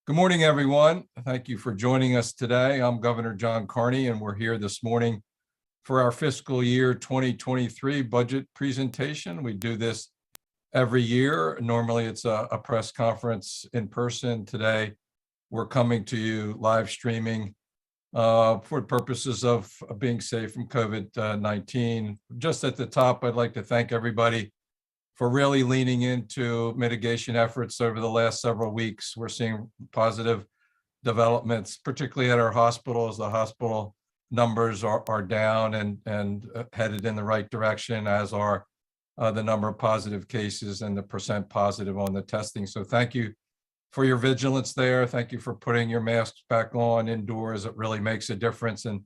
Good morning, everyone. Thank you for joining us today. I'm Governor John Carney, and we're here this morning for our fiscal year 2023 budget presentation. We do this every year. Normally, it's a press conference in person. Today, we're coming to you live streaming for purposes of being safe from COVID-19. Just at the top, I'd like to thank everybody for really leaning into mitigation efforts over the last several weeks. We're seeing positive developments, particularly at our hospitals. The hospital numbers are down and headed in the right direction, as are the number of positive cases and the percent positive on the testing. So thank you for your vigilance there. Thank you for putting your masks back on indoors. It really makes a difference and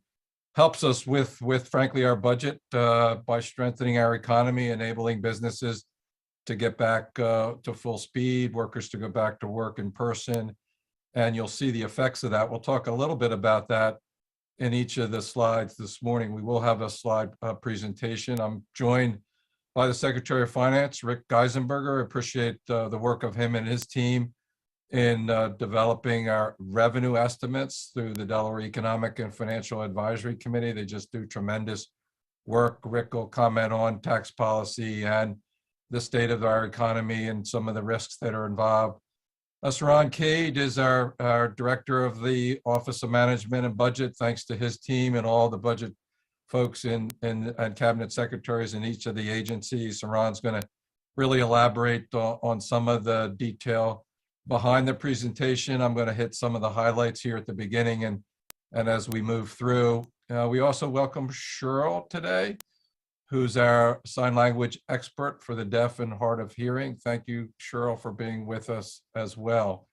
helps us with frankly, our budget by strengthening our economy, enabling businesses to get back to full speed, workers to go back to work in person, and you'll see the effects of that. We'll talk a little bit about that in each of the slides this morning. We will have a slide presentation. I'm joined by the Secretary of Finance, Rick Geisenberger. I appreciate the work of him and his team in developing our revenue estimates through the Delaware Economic and Financial Advisory Committee. They just do tremendous work. Rick will comment on tax policy and the state of our economy and some of the risks that are involved. Saran Cade is our director of the Office of Management and Budget. Thanks to his team and all the budget folks and cabinet secretaries in each of the agencies. Saran's going to really elaborate on some of the detail behind the presentation. I'm going to hit some of the highlights here at the beginning and as we move through. We also welcome Cheryl today, who's our sign language expert for the deaf and hard of hearing. Thank you, Cheryl, for being with us as well.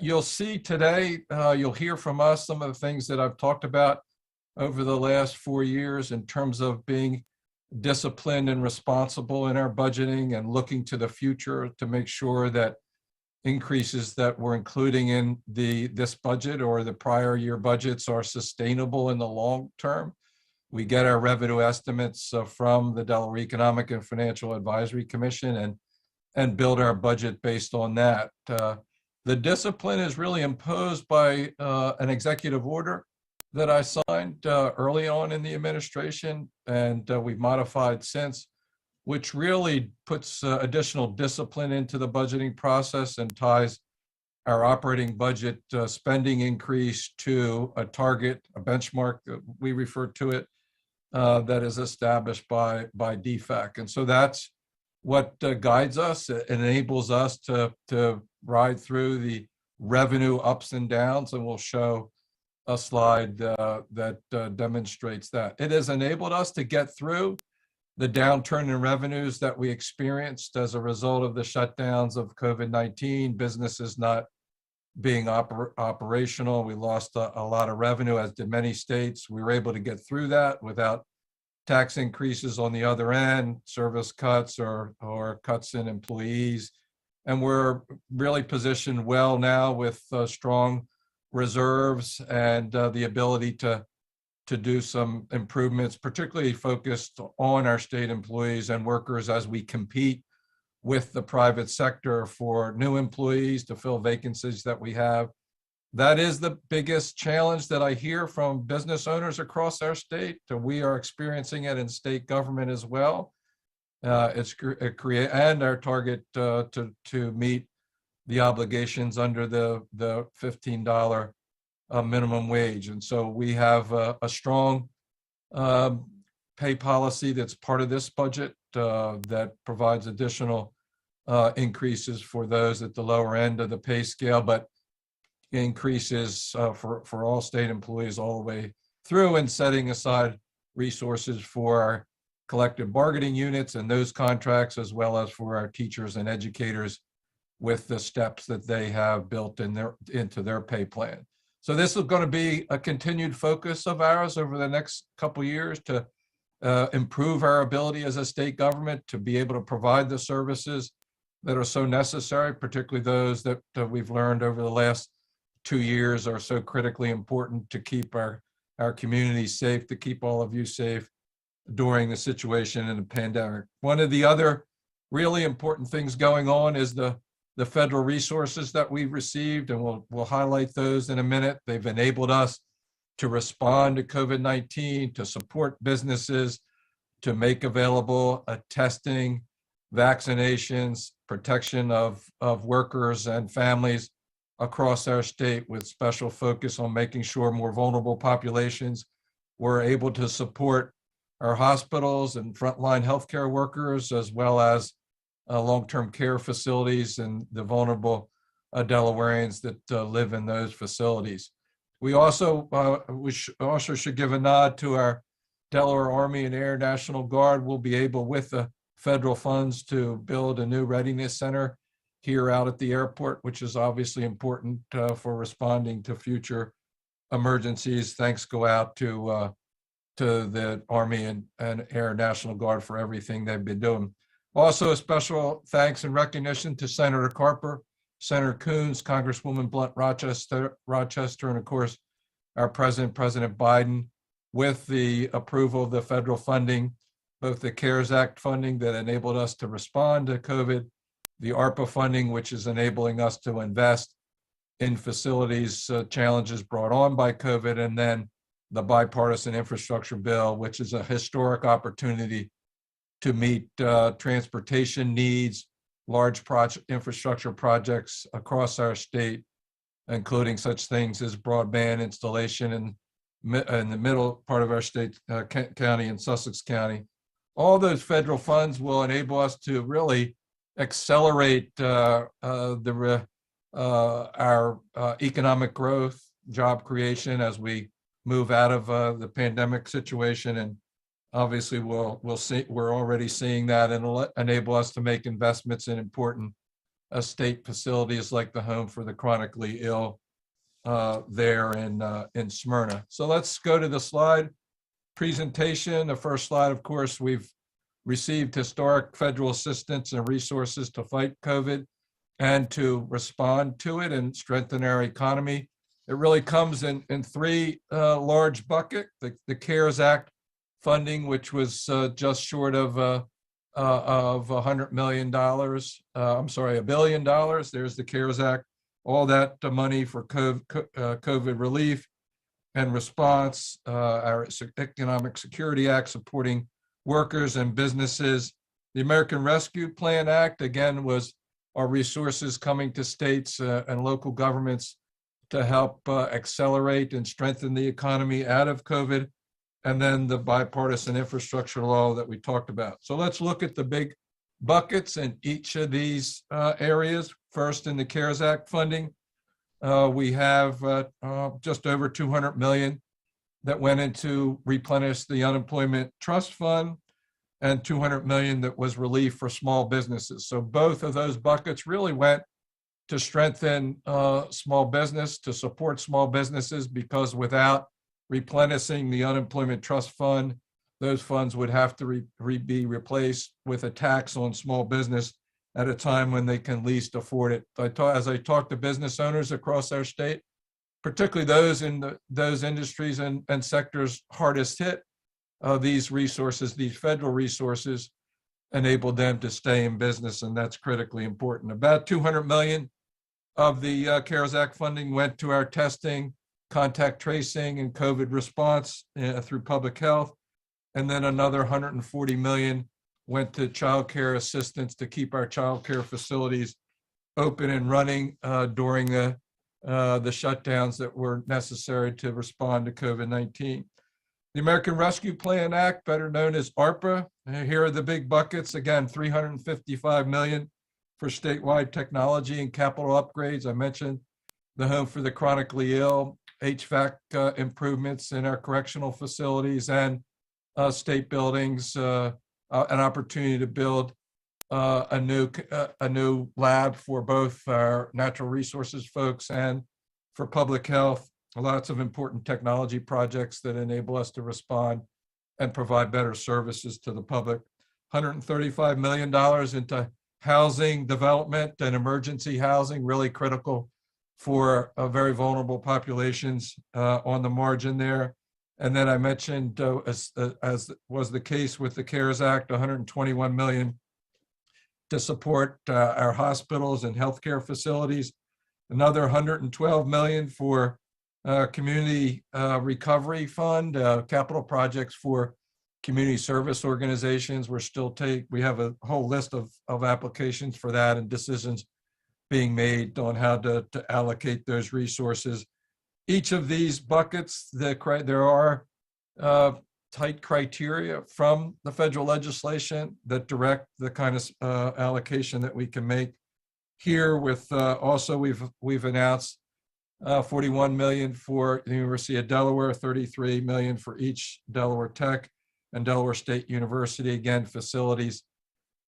You'll see today, you'll hear from us some of the things that I've talked about over the last 4 years in terms of being disciplined and responsible in our budgeting and looking to the future to make sure that increases that we're including in this budget or the prior year budgets are sustainable in the long term. We get our revenue estimates from the Delaware Economic and Financial Advisory Commission and build our budget based on that. The discipline is really imposed by an executive order that I signed early on in the administration, and we've modified since, which really puts additional discipline into the budgeting process and ties our operating budget spending increase to a target, a benchmark, we refer to it, that is established by DFAC. And so that's what guides us. It enables us to ride through the revenue ups and downs, and we'll show a slide that demonstrates that. It has enabled us to get through the downturn in revenues that we experienced as a result of the shutdowns of COVID-19, businesses not being operational. We lost a lot of revenue, as did many states. We were able to get through that without tax increases on the other end, service cuts or cuts in employees. And we're really positioned well now with strong reserves and the ability to do some improvements, particularly focused on our state employees and workers as we compete with the private sector for new employees to fill vacancies that we have. That is the biggest challenge that I hear from business owners across our state. We are experiencing it in state government as well. And our target to meet the obligations under the $15 minimum wage. And so we have a strong pay policy that's part of this budget that provides additional increases for those at the lower end of the pay scale, but increases for all state employees all the way through, and setting aside resources for our collective bargaining units and those contracts, as well as for our teachers and educators with the steps that they have built into their pay plan. So this is going to be a continued focus of ours over the next couple of years to improve our ability as a state government to be able to provide the services that are so necessary, particularly those that we've learned over the last 2 years are so critically important to keep our communities safe, to keep all of you safe during the situation in the pandemic. One of the other really important things going on is the the federal resources that we've received, and we'll highlight those in a minute. They've enabled us to respond to COVID-19, to support businesses, to make available testing, vaccinations, protection of workers and families across our state, with special focus on making sure more vulnerable populations were able to support our hospitals and frontline healthcare workers, as well as long-term care facilities and the vulnerable Delawareans that live in those facilities. We also should give a nod to our Delaware Army and Air National Guard. Will be able, with the federal funds, to build a new readiness center here out at the airport, which is obviously important for responding to future emergencies. Thanks go out to the Army and Air National Guard for everything they've been doing. Also, a special thanks and recognition to Senator Carper, Senator Coons, Congresswoman Blunt Rochester, and of course, our President Biden, with the approval of the federal funding, both the CARES Act funding that enabled us to respond to COVID, the ARPA funding, which is enabling us to invest in facilities challenges brought on by COVID, and then the Bipartisan Infrastructure Bill, which is a historic opportunity to meet transportation needs, large infrastructure projects across our state, including such things as broadband installation in the middle part of our state, county in Sussex County. All those federal funds will enable us to really accelerate our economic growth, job creation as we move out of the pandemic situation. And obviously we're already seeing that, and it'll enable us to make investments in important state facilities like the Home for the Chronically Ill there in Smyrna. So let's go to the slide presentation. The first slide, of course, we've received historic federal assistance and resources to fight COVID and to respond to it and strengthen our economy. It really comes in three large buckets. The CARES Act funding, which was just short of $100 million. $1 billion. There's the CARES Act. All that money for COVID relief and response. Our Economic Security Act supporting workers and businesses. The American Rescue Plan Act, again, was our resources coming to states and local governments to help accelerate and strengthen the economy out of COVID. And then the bipartisan infrastructure law that we talked about. So let's look at the big buckets in each of these areas. First, in the CARES Act funding, we have just over $200 million that went into replenish the unemployment trust fund, and $200 million that was relief for small businesses. So both of those buckets really went to strengthen small business, to support small businesses, because without replenishing the unemployment trust fund, those funds would have to be replaced with a tax on small business at a time when they can least afford it. As I talk to business owners across our state, particularly those in those industries and sectors hardest hit, these resources, these federal resources, enabled them to stay in business, and that's critically important. About $200 million of the CARES Act funding went to our testing, contact tracing, and COVID response through public health. And then another $140 million went to child care assistance to keep our child care facilities open and running during the shutdowns that were necessary to respond to COVID-19. The American Rescue Plan Act, better known as ARPA, here are the big buckets. Again, $355 million for statewide technology and capital upgrades. I mentioned the Home for the Chronically Ill, HVAC improvements in our correctional facilities and state buildings, an opportunity to build a new lab for both our natural resources folks and for public health. Lots of important technology projects that enable us to respond and provide better services to the public. $135 million into housing development and emergency housing, really critical for very vulnerable populations on the margin there. And then I mentioned, as was the case with the CARES Act, $121 million to support our hospitals and healthcare facilities. Another 112 million for community recovery fund, capital projects for community service organizations. We have a whole list of applications for that and decisions being made on how to allocate those resources. Each of these buckets, there are tight criteria from the federal legislation that direct the kind of allocation that we can make here. With also we've announced 41 million for the University of Delaware, 33 million for each Delaware Tech and Delaware State University, again, facilities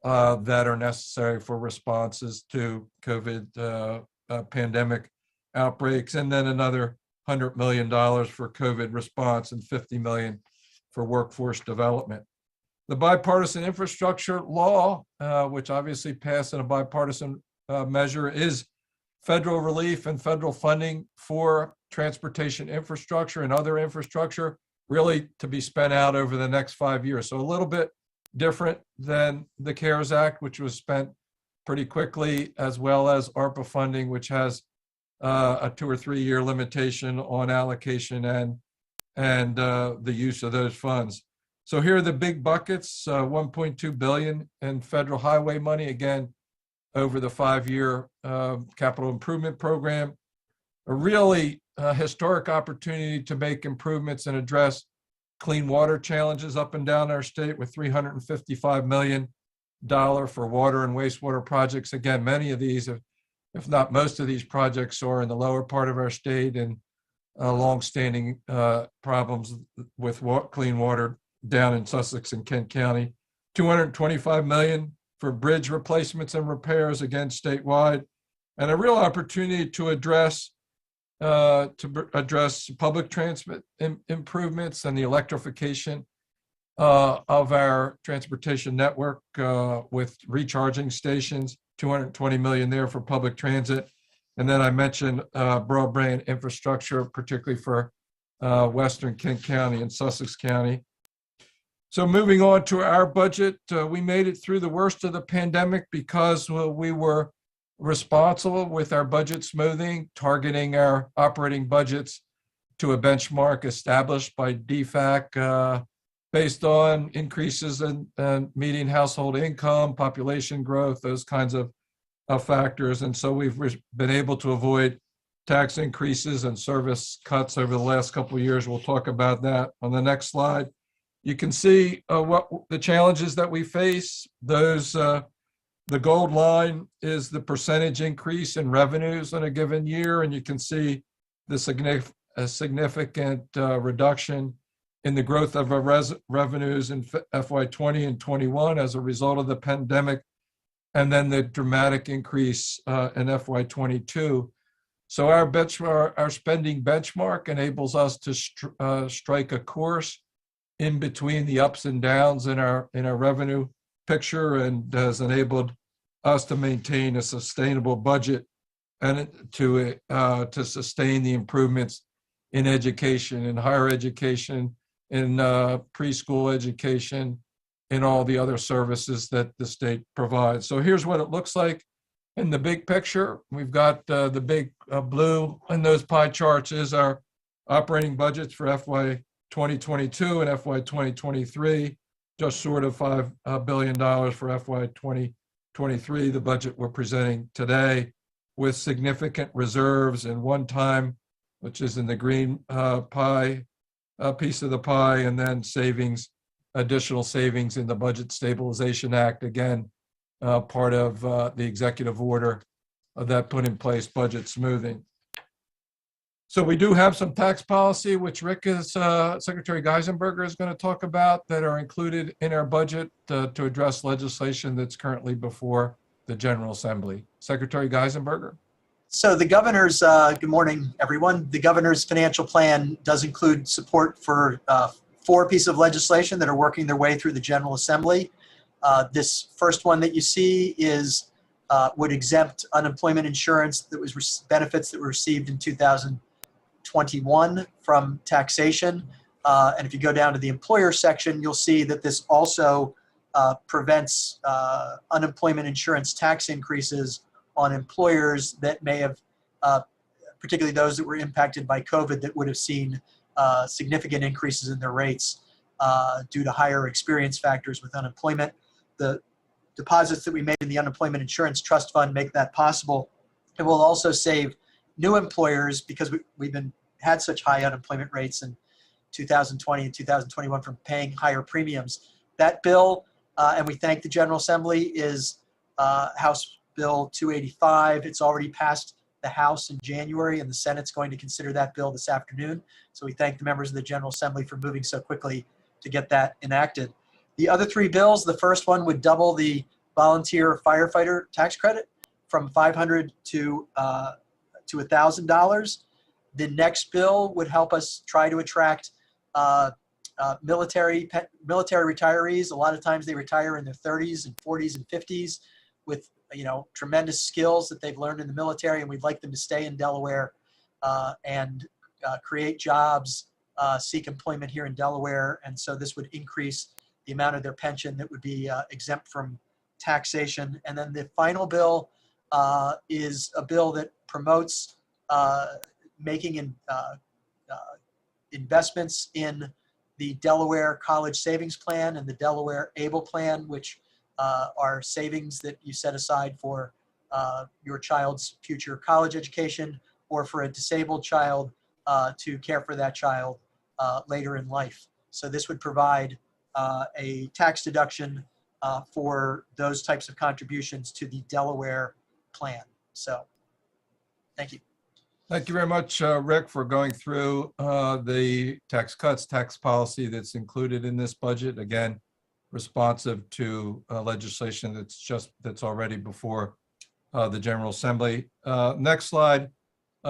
that are necessary for responses to COVID pandemic outbreaks, and then another $100 million for COVID response and 50 million for workforce development. The bipartisan infrastructure law, which obviously passed in a bipartisan measure, is federal relief and federal funding for transportation infrastructure and other infrastructure, really to be spent out over the next 5 years. So a little bit different than the CARES Act, which was spent pretty quickly, as well as ARPA funding, which has a 2 or 3 year limitation on allocation and the use of those funds. So here are the big buckets: 1.2 billion in federal highway money, again, over the 5-year capital improvement program. A really historic opportunity to make improvements and address clean water challenges up and down our state, with $355 million for water and wastewater projects. Again, many of these, if not most of these projects, are in the lower part of our state, and longstanding problems with clean water down in Sussex and Kent County. 225 million for bridge replacements and repairs, again, statewide, and a real opportunity to address public transit improvements and the electrification of our transportation network with recharging stations. 220 million there for public transit. And then I mentioned broadband infrastructure, particularly for Western Kent County and Sussex County. So moving on to our budget, we made it through the worst of the pandemic because we were responsible with our budget smoothing, targeting our operating budgets to a benchmark established by DFAC based on increases in median household income, population growth, those kinds of factors. And so we've been able to avoid tax increases and service cuts over the last couple of years. We'll talk about that on the next slide. You can see what the challenges that we face. The gold line is the percentage increase in revenues in a given year, and you can see the significant reduction in the growth of our revenues in FY20 and 21 as a result of the pandemic, and then the dramatic increase in FY22. So our spending benchmark enables us to strike a course in between the ups and downs in our revenue picture, and has enabled us to maintain a sustainable budget and to sustain the improvements in education, in higher education, in preschool education, in all the other services that the state provides. So here's what it looks like in the big picture. We've got the big blue in those pie charts is our operating budgets for FY 2022 and FY 2023, just short of $5 billion for FY 2023, the budget we're presenting today, with significant reserves and one-time, which is in the green pie, piece of the pie, and then savings, additional savings in the Budget Stabilization Act, again, part of the executive order that put in place budget smoothing. So we do have some tax policy, which Secretary Geisenberger is going to talk about, that are included in our budget to address legislation that's currently before the General Assembly. Secretary Geisenberger. So the governor's, good morning, everyone. The governor's financial plan does include support for 4 pieces of legislation that are working their way through the General Assembly. This first one that you see is would exempt unemployment insurance that was benefits that were received in 2021 from taxation. And if you go down to the employer section, you'll see that this also prevents unemployment insurance tax increases on employers that may have, particularly those that were impacted by COVID, that would have seen significant increases in their rates due to higher experience factors with unemployment. The deposits that we made in the Unemployment Insurance Trust Fund make that possible. It will also save new employers, because we've had such high unemployment rates in 2020 and 2021 from paying higher premiums. That bill, and we thank the General Assembly, is House Bill 285. It's already passed the House in January, and the Senate's going to consider that bill this afternoon. So we thank the members of the General Assembly for moving so quickly to get that enacted. The other three bills, the first one would double the volunteer firefighter tax credit from $500 to $1,000. The next bill would help us try to attract military retirees. A lot of times they retire in their 30s and 40s and 50s with tremendous skills that they've learned in the military, and we'd like them to stay in Delaware and create jobs, seek employment here in Delaware. And so this would increase the amount of their pension that would be exempt from taxation. And then the final bill is a bill that promotes making investments in the Delaware College Savings Plan and the Delaware ABLE Plan, which are savings that you set aside for your child's future college education, or for a disabled child to care for that child later in life. So this would provide a tax deduction for those types of contributions to the Delaware plan. So thank you. Thank you very much, Rick, for going through the tax cuts, tax policy that's included in this budget. Again, responsive to legislation that's already before the General Assembly. Next slide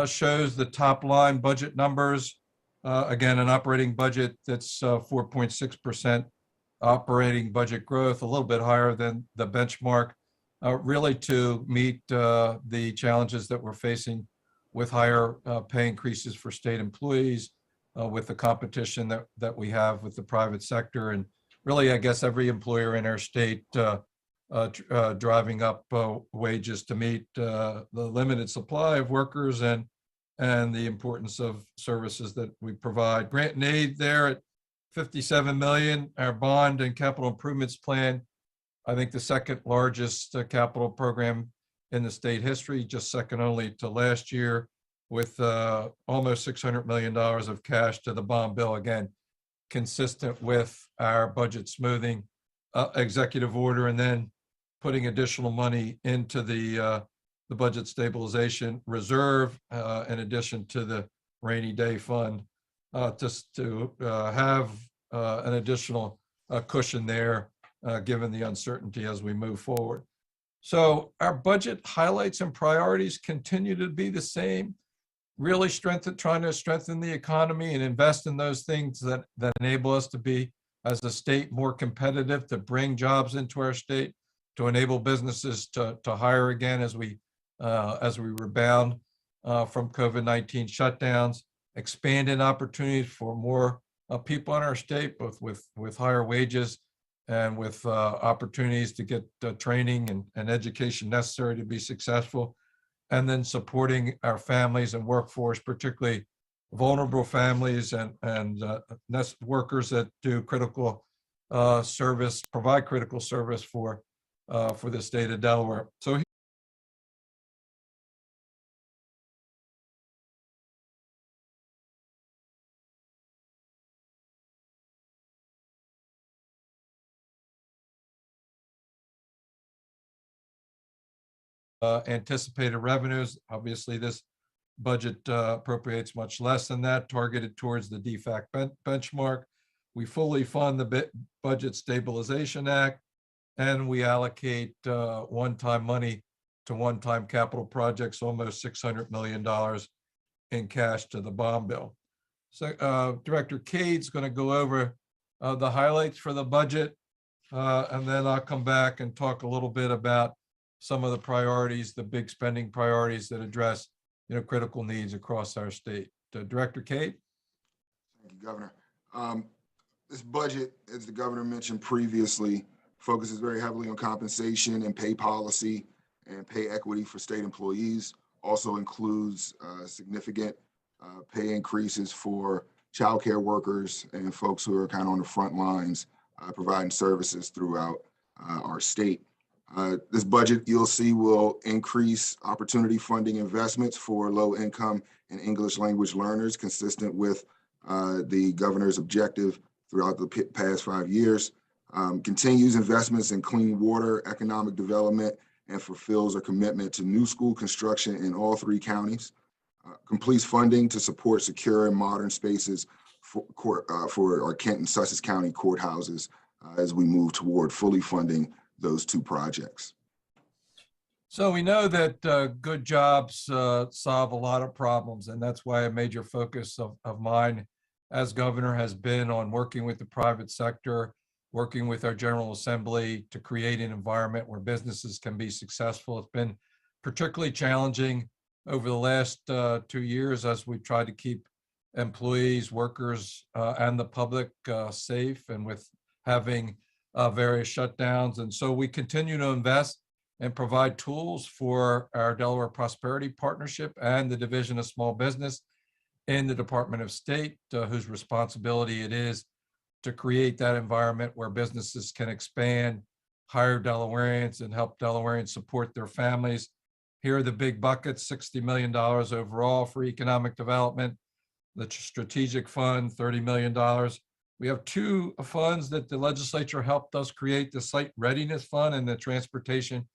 shows the top line budget numbers. Again, an operating budget that's 4.6% operating budget growth, a little bit higher than the benchmark, really to meet the challenges that we're facing with higher pay increases for state employees, with the competition that we have with the private sector, and really, I guess, every employer in our state driving up wages to meet the limited supply of workers and the importance of services that we provide. Grant and aid there at $57 million. Our bond and capital improvements plan, I think the second largest capital program in the state history, just second only to last year, with almost $600 million of cash to the bond bill. Again, consistent with our budget smoothing executive order, and then putting additional money into the budget stabilization reserve, in addition to the rainy day fund, just to have an additional cushion there, given the uncertainty as we move forward. So our budget highlights and priorities continue to be the same. Really trying to strengthen the economy and invest in those things that enable us to be, as a state, more competitive, to bring jobs into our state, to enable businesses to hire again as we rebound from COVID-19 shutdowns, expanding opportunities for more people in our state, both with higher wages and with opportunities to get training and education necessary to be successful, and then supporting our families and workforce, particularly vulnerable families and workers that do critical service, provide critical service for the state of Delaware. So anticipated revenues. Obviously, this budget appropriates much less than that, targeted towards the DFAC benchmark. We fully fund the Budget Stabilization Act, and we allocate one-time money to one-time capital projects, almost $600 million in cash to the bond bill. So Director Cade's going to go over the highlights for the budget, and then I'll come back and talk a little bit about some of the priorities, the big spending priorities that address critical needs across our state. Director Cade. Thank you, Governor. This budget, as the governor mentioned previously, focuses very heavily on compensation and pay policy and pay equity for state employees. Also includes significant pay increases for childcare workers and folks who are kind of on the front lines providing services throughout our state. This budget, you'll see, will increase opportunity funding investments for low-income and English language learners, consistent with the governor's objective throughout the past 5 years. Continues investments in clean water, economic development, and fulfills a commitment to new school construction in all 3 counties. Completes funding to support secure and modern spaces for our Kent and Sussex County courthouses as we move toward fully funding those 2 projects. So we know that good jobs solve a lot of problems, and that's why a major focus of mine as governor has been on working with the private sector, working with our General Assembly to create an environment where businesses can be successful. It's been particularly challenging over the last 2 years as we've tried to keep employees, workers, and the public safe, and with having various shutdowns. And so we continue to invest and provide tools for our Delaware Prosperity Partnership and the Division of Small Business in the Department of State, whose responsibility it is to create that environment where businesses can expand, hire Delawareans, and help Delawareans support their families. Here are the big buckets: $60 million overall for economic development, the strategic fund, $30 million. We have 2 funds that the legislature helped us create: the Site Readiness Fund and the Transportation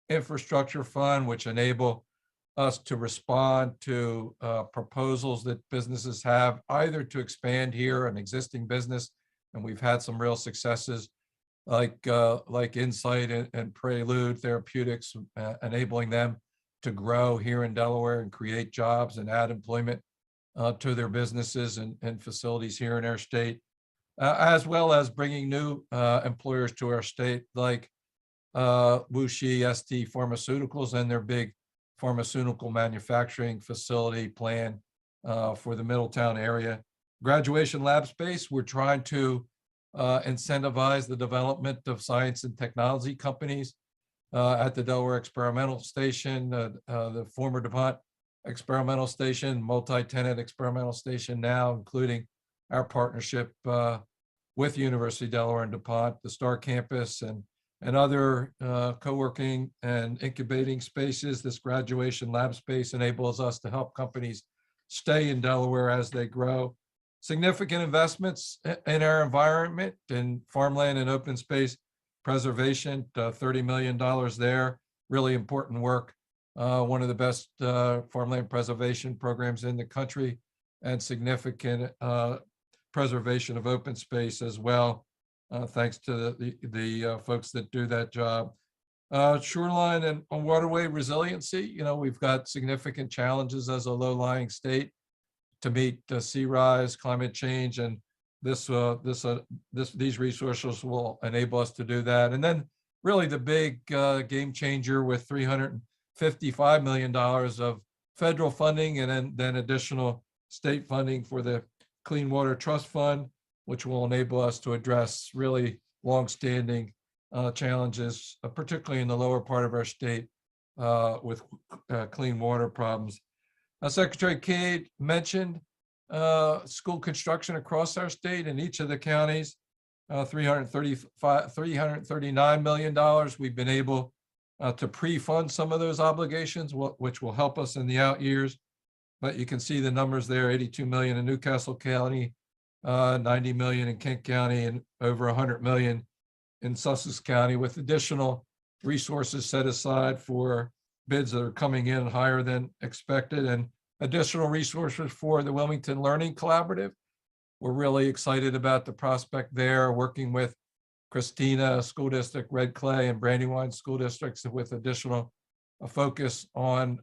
Infrastructure Fund, which enable us to respond to proposals that businesses have, either to expand here an existing business, and we've had some real successes like Insight and Prelude Therapeutics, enabling them to grow here in Delaware and create jobs and add employment to their businesses and facilities here in our state, as well as bringing new employers to our state, like Wuxi ST Pharmaceuticals and their big pharmaceutical manufacturing facility plan for the Middletown area. Graduation lab space, we're trying to incentivize the development of science and technology companies at the Delaware Experimental Station, the former DuPont Experimental Station, multi-tenant experimental station now, including our partnership with University of Delaware and DuPont, the STAR campus, and other co-working and incubating spaces. This graduation lab space enables us to help companies stay in Delaware as they grow. Significant investments in our environment, in farmland and open space preservation, $30 million there, really important work. One of the best farmland preservation programs in the country, and significant preservation of open space as well, thanks to the folks that do that job. Shoreline and waterway resiliency, we've got significant challenges as a low-lying state to meet sea rise, climate change, and these resources will enable us to do that. And then really the big game changer with $355 million of federal funding, and then additional state funding for the Clean Water Trust Fund, which will enable us to address really longstanding challenges, particularly in the lower part of our state with clean water problems. Secretary Cade mentioned school construction across our state in each of the counties, $339 million. We've been able to pre-fund some of those obligations, which will help us in the out years. But you can see the numbers there: $82 million in Newcastle County, $90 million in Kent County, and over $100 million in Sussex County, with additional resources set aside for bids that are coming in higher than expected, and additional resources for the Wilmington Learning Collaborative. We're really excited about the prospect there, working with Christina School District, Red Clay, and Brandywine School Districts, with additional focus on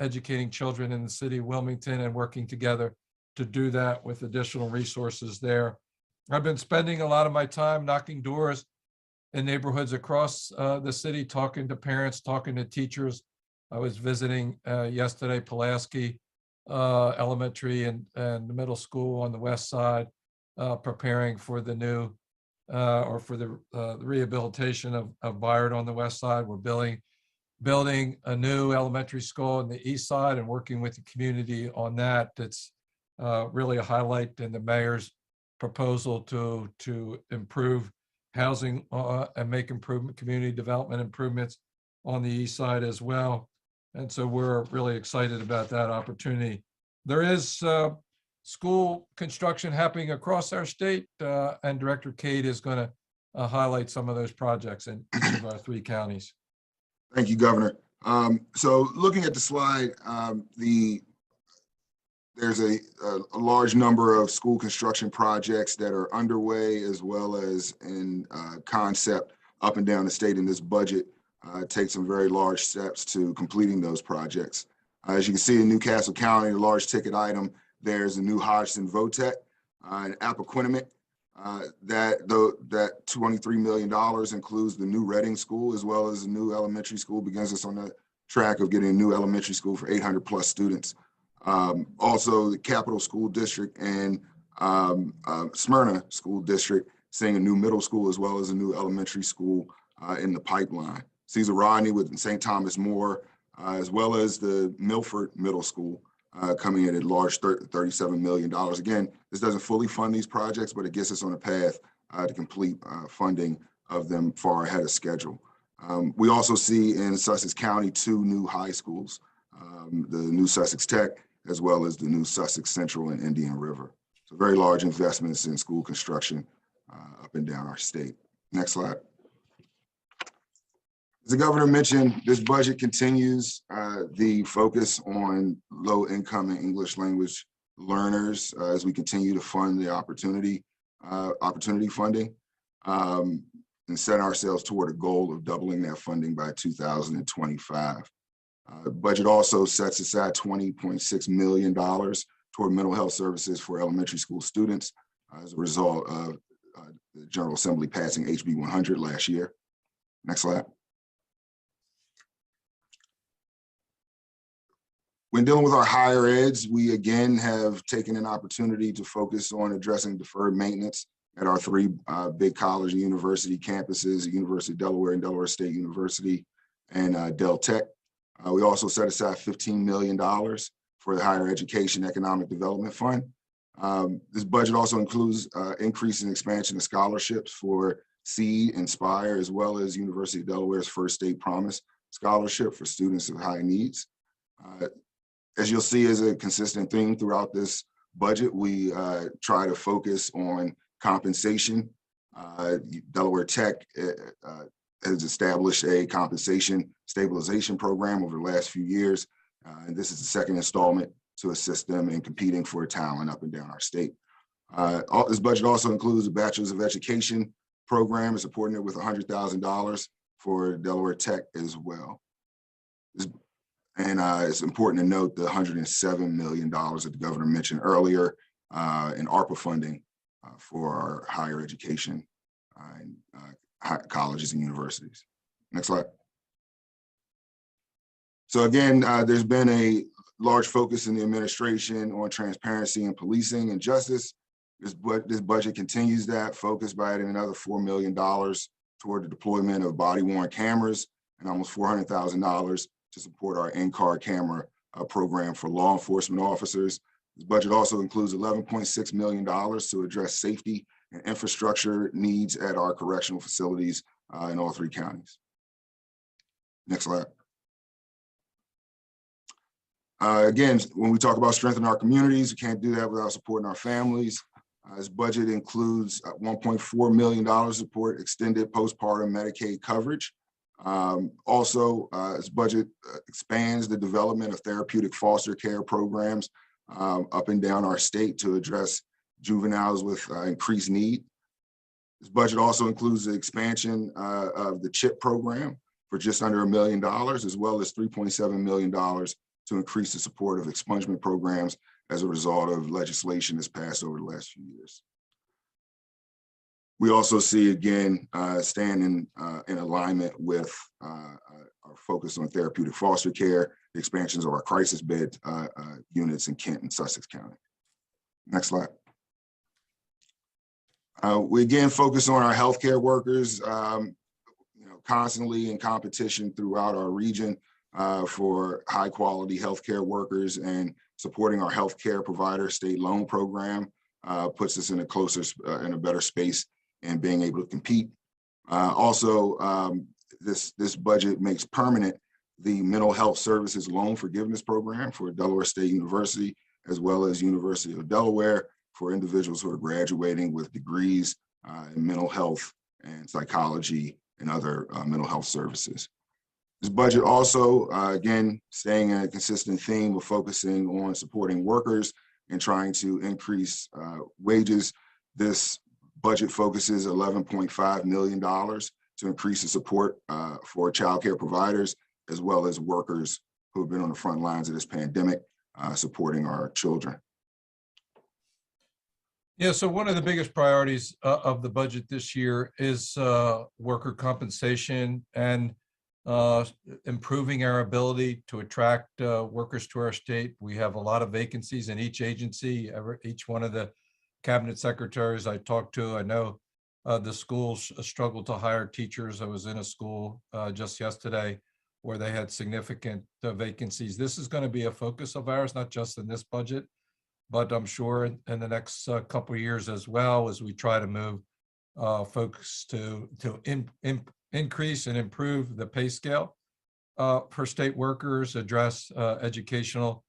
educating children in the city of Wilmington, and working together to do that with additional resources there. I've been spending a lot of my time knocking doors in neighborhoods across the city, talking to parents, talking to teachers. I was visiting yesterday Pulaski Elementary and the middle school on the west side, preparing for the new or for the rehabilitation of Byard on the west side. We're building a new elementary school on the east side and working with the community on that. It's really a highlight in the mayor's proposal to improve housing and make community development improvements on the east side as well. And so we're really excited about that opportunity. There is school construction happening across our state, and Director Cade is going to highlight some of those projects in each of our 3 counties. Thank you, Governor. So looking at the slide, there's a large number of school construction projects that are underway as well as in concept up and down the state in this budget. Take some very large steps to completing those projects. As you can see in Newcastle County, a large ticket item, there's a new Hodgson VOTEC in Appoquinimink. That $23 million includes the new Reading School as well as a new elementary school, begins us on the track of getting a new elementary school for 800 plus students. Also, the Capital School District and Smyrna School District seeing a new middle school as well as a new elementary school in the pipeline. Cesar Rodney with St. Thomas More, as well as the Milford Middle School coming in at large $37 million. Again, this doesn't fully fund these projects, but it gets us on a path to complete funding of them far ahead of schedule. We also see in Sussex County 2 new high schools, the new Sussex Tech, as well as the new Sussex Central and Indian River. So very large investments in school construction up and down our state. Next slide. As the governor mentioned, this budget continues the focus on low income and English language learners as we continue to fund the opportunity funding and set ourselves toward a goal of doubling that funding by 2025. The budget also sets aside $20.6 million toward mental health services for elementary school students as a result of the General Assembly passing HB 100 last year. Next slide. When dealing with our higher eds, we again have taken an opportunity to focus on addressing deferred maintenance at our 3 big college and university campuses, University of Delaware and Delaware State University and Del Tech. We also set aside $15 million for the Higher Education Economic Development Fund. This budget also includes increase and expansion of scholarships for SEED, Inspire, as well as University of Delaware's First State Promise Scholarship for students with high needs. As you'll see as a consistent theme throughout this budget, we try to focus on compensation. Delaware Tech has established a compensation stabilization program over the last few years. And this is the second installment to assist them in competing for talent up and down our state. This budget also includes a Bachelor's of Education program and supporting it with $100,000 for Delaware Tech as well. And it's important to note the $107 million that the governor mentioned earlier in ARPA funding for our higher education and colleges and universities. Next slide. So again, there's been a large focus in the administration on transparency and policing and justice. This budget continues that focus by adding another $4 million toward the deployment of body-worn cameras and almost $400,000 to support our in-car camera program for law enforcement officers. This budget also includes $11.6 million to address safety and infrastructure needs at our correctional facilities in all 3 counties. Next slide. Again, when we talk about strengthening our communities, we can't do that without supporting our families. This budget includes $1.4 million to support extended postpartum Medicaid coverage. This budget expands the development of therapeutic foster care programs up and down our state to address juveniles with increased need. This budget also includes the expansion of the CHIP program for just under $1 million, as well as $3.7 million to increase the support of expungement programs as a result of legislation that's passed over the last few years. We also see, again, standing in alignment with our focus on therapeutic foster care, the expansions of our crisis bed units in Kent and Sussex County. Next slide. We again focus on our healthcare workers, constantly in competition throughout our region for high quality healthcare workers, and supporting our healthcare provider state loan program puts us in a better space in being able to compete. This budget makes permanent the mental health services loan forgiveness program for Delaware State University, as well as University of Delaware, for individuals who are graduating with degrees in mental health and psychology and other mental health services. This budget also, again, staying in a consistent theme of focusing on supporting workers and trying to increase wages. This budget focuses $11.5 million to increase the support for childcare providers, as well as workers who have been on the front lines of this pandemic, supporting our children. Yeah, so one of the biggest priorities of the budget this year is worker compensation and improving our ability to attract workers to our state. We have a lot of vacancies in each agency. Each one of the cabinet secretaries I talked to, I know the schools struggle to hire teachers. I was in a school just yesterday where they had significant vacancies. This is going to be a focus of ours, not just in this budget, but I'm sure in the next couple of years as well, as we try to move folks to increase and improve the pay scale for state workers, address educational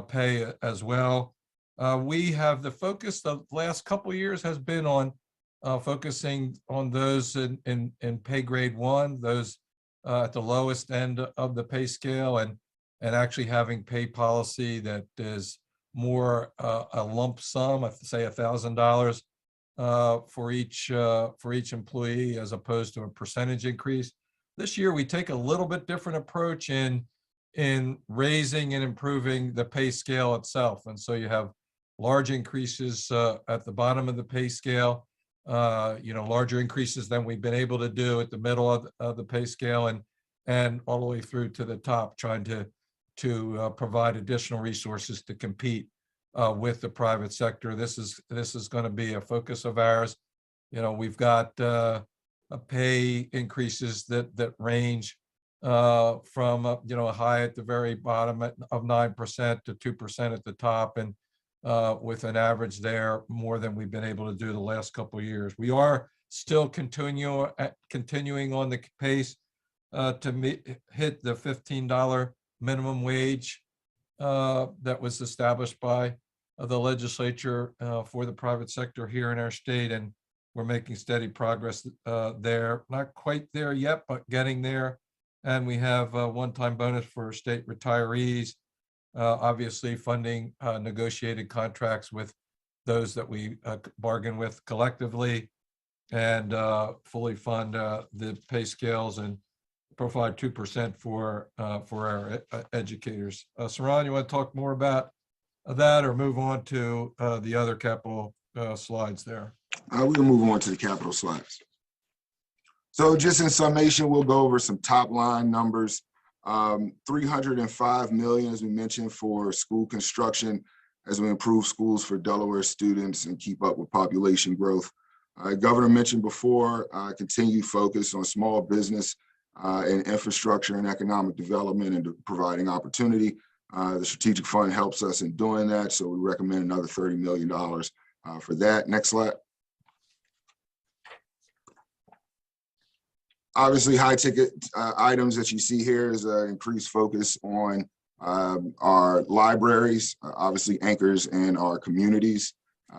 pay as well. We have the focus the last couple of years has been on focusing on those in pay grade 1, those at the lowest end of the pay scale, and actually having pay policy that is more a lump sum, say $1,000 for each employee, as opposed to a percentage increase. This year, we take a little bit different approach in raising and improving the pay scale itself. And so you have large increases at the bottom of the pay scale, larger increases than we've been able to do at the middle of the pay scale, and all the way through to the top, trying to provide additional resources to compete with the private sector. This is going to be a focus of ours. We've got pay increases that range from a high at the very bottom of 9% to 2% at the top, and with an average there more than we've been able to do the last couple of years. We are still continuing on the pace to hit the $15 minimum wage that was established by the legislature for the private sector here in our state, and we're making steady progress there. Not quite there yet, but getting there. And we have a one-time bonus for state retirees, obviously funding negotiated contracts with those that we bargain with collectively, and fully fund the pay scales and provide 2% for our educators. Saran, you want to talk more about that, or move on to the other capital slides there? We're gonna move on to the capital slides. So just in summation, we'll go over some top line numbers. $305 million, as we mentioned, for school construction as we improve schools for Delaware students and keep up with population growth. Governor mentioned before, continued focus on small business and infrastructure and economic development and providing opportunity. The strategic fund helps us in doing that, so we recommend another $30 million for that. Next slide. Obviously, high ticket items that you see here is an increased focus on our libraries, obviously anchors in our communities.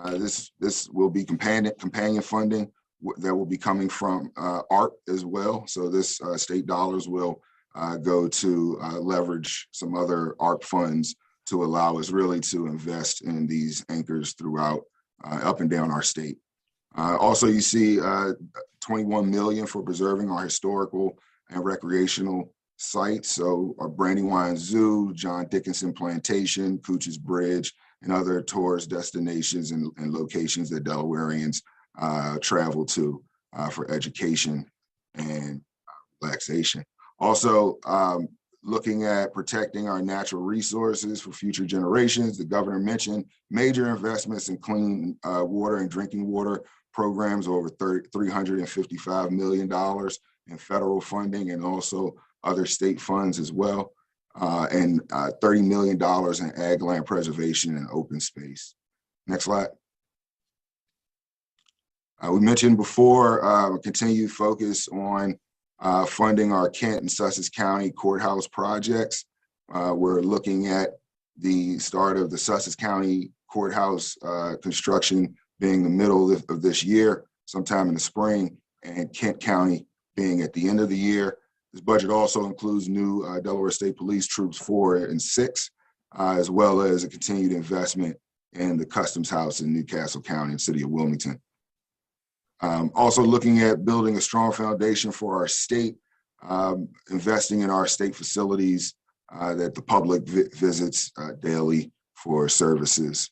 This will be companion funding that will be coming from ARP as well. So this state dollars will go to leverage some other ARP funds to allow us really to invest in these anchors throughout up and down our state. Also, you see $21 million for preserving our historical and recreational sites. So our Brandywine Zoo, John Dickinson Plantation, Cooch's Bridge, and other tourist destinations and locations that Delawareans travel to for education and relaxation. Also, looking at protecting our natural resources for future generations. The governor mentioned major investments in clean water and drinking water programs, over $355 million in federal funding and also other state funds as well, and $30 million in ag land preservation and open space. Next slide. We mentioned before a continued focus on funding our Kent and Sussex County courthouse projects. We're looking at the start of the Sussex County courthouse construction being the middle of this year, sometime in the spring, and Kent County being at the end of the year. This budget also includes new Delaware State Police Troops 4 and 6, as well as a continued investment in the Customs House in Newcastle County and City of Wilmington. Also looking at building a strong foundation for our state, investing in our state facilities that the public visits daily for services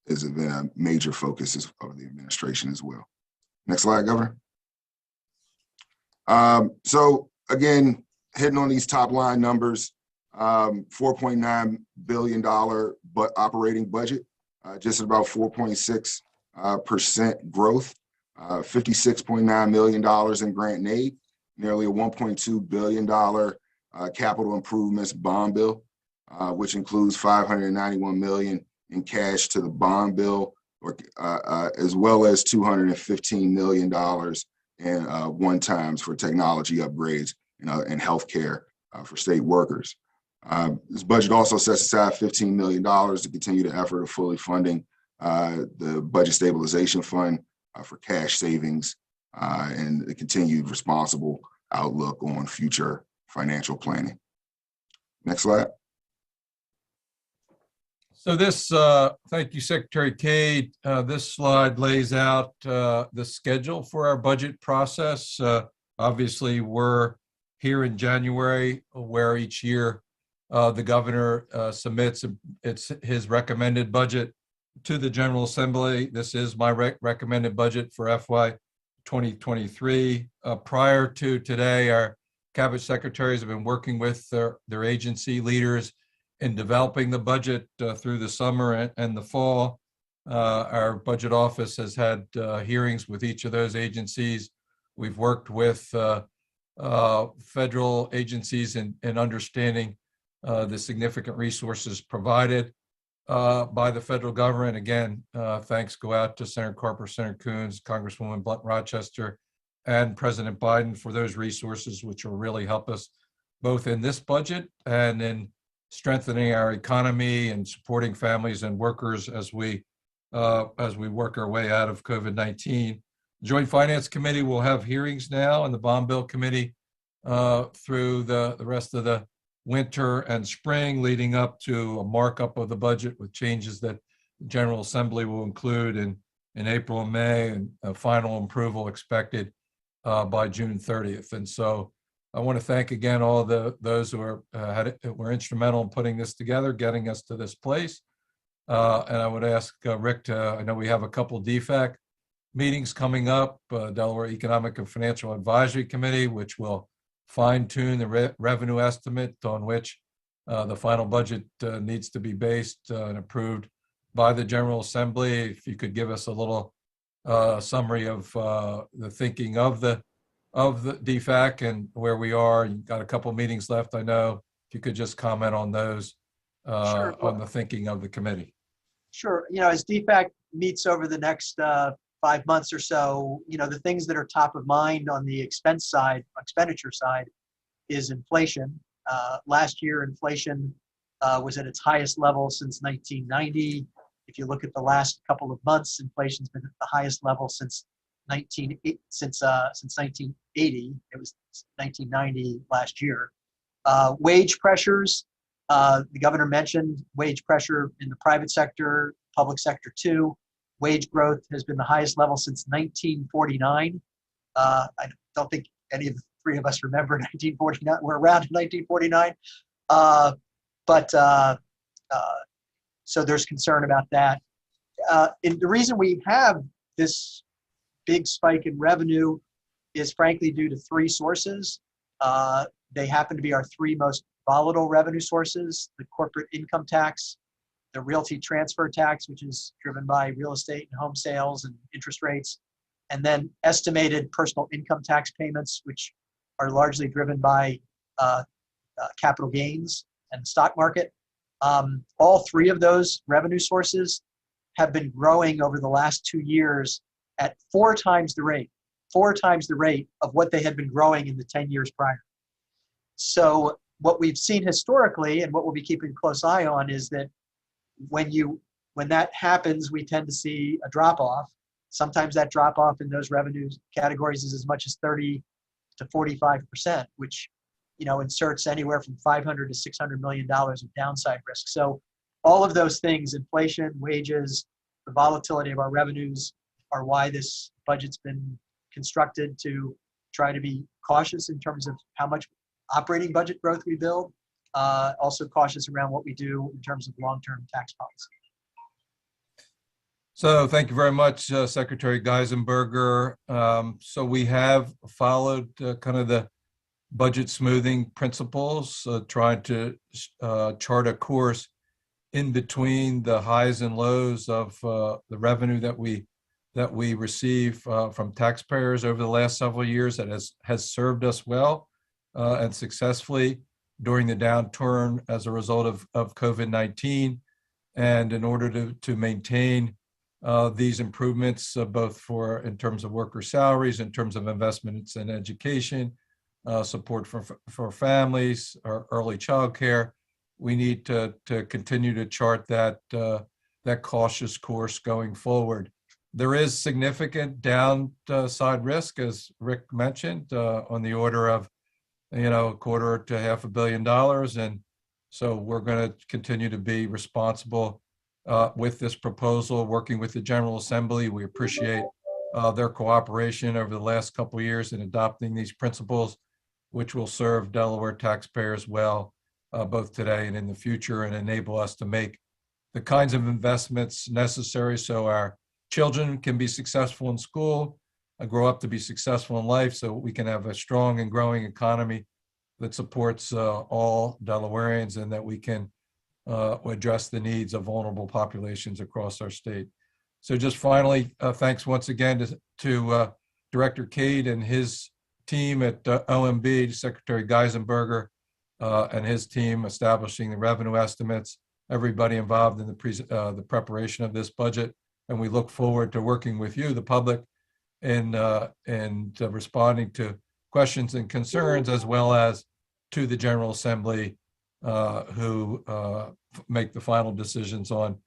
has been a major focus of the administration as well. Next slide, Governor. So again, hitting on these top line numbers, $4.9 billion operating budget, just about 4.6% growth, $56.9 million in grant and aid, nearly a $1.2 billion capital improvements bond bill, which includes $591 million in cash to the bond bill, as well as $215 million in one-times for technology upgrades and healthcare for state workers. This budget also sets aside $15 million to continue the effort of fully funding the Budget Stabilization Fund for cash savings and the continued responsible outlook on future financial planning. Next slide. So this, thank you, Secretary Cade. This slide lays out the schedule for our budget process. Obviously, we're here in January, where each year the governor submits his recommended budget to the General Assembly. This is my recommended budget for FY 2023. Prior to today, our cabinet secretaries have been working with their agency leaders in developing the budget through the summer and the fall. Our budget office has had hearings with each of those agencies. We've worked with federal agencies in understanding the significant resources provided by the federal government. Again, thanks go out to Senator Carper, Senator Coons, Congresswoman Blunt Rochester, and President Biden for those resources, which will really help us both in this budget and in strengthening our economy and supporting families and workers as we work our way out of COVID-19. Joint Finance Committee will have hearings now, and the Bond Bill Committee through the rest of the winter and spring, leading up to a markup of the budget with changes that the General Assembly will include in April and May, and a final approval expected by June 30th. And so I want to thank again all those who were instrumental in putting this together, getting us to this place. And I would ask Rick I know we have a couple DFAC meetings coming up, Delaware Economic and Financial Advisory Committee, which will fine-tune the revenue estimate on which the final budget needs to be based and approved by the General Assembly. If you could give us a little summary of the thinking of the DFAC and where we are. You've got a couple meetings left, I know. If you could just comment on those, Sure. on the thinking of the committee. Sure. As DFAC meets over the next 5 months or so, the things that are top of mind on the expenditure side is inflation. Last year, inflation was at its highest level since 1990. If you look at the last couple of months, inflation's been at the highest level since 1980. It was 1990 last year. Wage pressures. The governor mentioned wage pressure in the private sector, public sector too. Wage growth has been the highest level since 1949. I don't think any of the three of us remember 1949. We're around in 1949. So there's concern about that. And the reason we have this big spike in revenue is frankly due to three sources. They happen to be our three most volatile revenue sources: the corporate income tax, the realty transfer tax, which is driven by real estate and home sales and interest rates, and then estimated personal income tax payments, which are largely driven by capital gains and the stock market. All three of those revenue sources have been growing over the last 2 years at 4 times the rate of what they had been growing in the 10 years prior. So what we've seen historically, and what we'll be keeping a close eye on, is that when that happens, we tend to see a drop-off. Sometimes that drop-off in those revenue categories is as much as 30 to 45%, which inserts anywhere from $500 to $600 million of downside risk. So all of those things, inflation, wages, the volatility of our revenues, are why this budget's been constructed to try to be cautious in terms of how much operating budget growth we build, also cautious around what we do in terms of long-term tax policy. So thank you very much, Secretary Geisenberger. So we have followed kind of the budget smoothing principles, trying to chart a course in between the highs and lows of the revenue that we receive from taxpayers over the last several years that has served us well and successfully during the downturn as a result of COVID-19. And in order to maintain these improvements, both in terms of worker salaries, in terms of investments in education, support for families, or early child care, we need to continue to chart that cautious course going forward. There is significant downside risk, as Rick mentioned, on the order of $250 to $500 million, and so we're going to continue to be responsible with this proposal, working with the General Assembly. We appreciate their cooperation over the last couple of years in adopting these principles, which will serve Delaware taxpayers well, both today and in the future, and enable us to make the kinds of investments necessary so our children can be successful in school, grow up to be successful in life, so we can have a strong and growing economy that supports all Delawareans, and that we can address the needs of vulnerable populations across our state. So just finally, thanks once again to Director Cade and his team at OMB, Secretary Geisenberger and his team establishing the revenue estimates, everybody involved in the preparation of this budget. And we look forward to working with you, the public, and responding to questions and concerns, as well as to the General Assembly, who make the final decisions on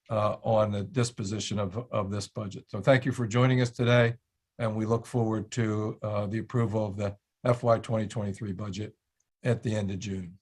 the disposition of this budget. So thank you for joining us today, and we look forward to the approval of the FY 2023 budget at the end of June.